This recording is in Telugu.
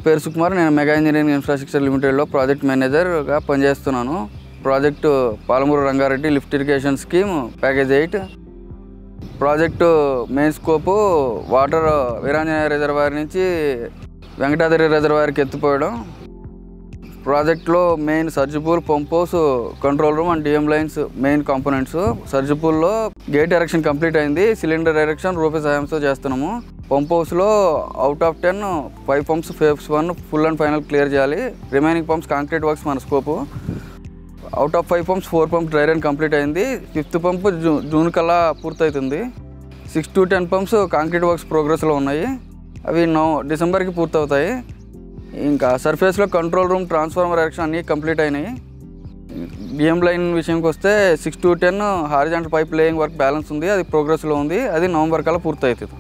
పేరు సుకుమార్. నేను మెగా ఇంజనీరింగ్ ఇన్ఫ్రాస్ట్రక్చర్ లిమిటెడ్లో ప్రాజెక్ట్ మేనేజర్గా పనిచేస్తున్నాను. Project Palamuru Rangareddy lift irrigation scheme package 8. Project main scope water Veeranjaneya reservoir నుంచి వెంకటాద్రి రిజర్వాయర్కి ఎత్తిపోయడం. ప్రాజెక్ట్లో main surge pool, pump house, control room and DM lines main components. Surge పూల్లో గేట్ ఎరెక్షన్ కంప్లీట్ అయింది. సిలిండర్ ఎరెక్షన్ రూపీ సహాయంతో చేస్తున్నాము. పంప్ హౌస్లో out of 10 5 pumps phase 1 full and final clear చేయాలి. రిమైనింగ్ పంప్స్ కాంక్రీట్ వర్క్స్ మన scope. Out of 5 pumps 4 pumps dry run complete అయింది. 5th పంప్ జూన్ కల్లా పూర్తవుతుంది. 6 to 10 పంప్స్ కాంక్రీట్ వర్క్స్ ప్రోగ్రెస్లో ఉన్నాయి. అవి డిసెంబర్కి పూర్తవుతాయి. ఇంకా సర్ఫేస్లో కంట్రోల్ రూమ్, ట్రాన్స్ఫార్మర్ ఎరెక్షన్ అన్నీ కంప్లీట్ అయినాయి. డిఎం లైన్ విషయంకి వస్తే 6 to 10 horizontal pipe laying work balance ఉంది. అది ప్రోగ్రెస్లో ఉంది. అది నవంబర్ కల్లా పూర్తవుతుంది.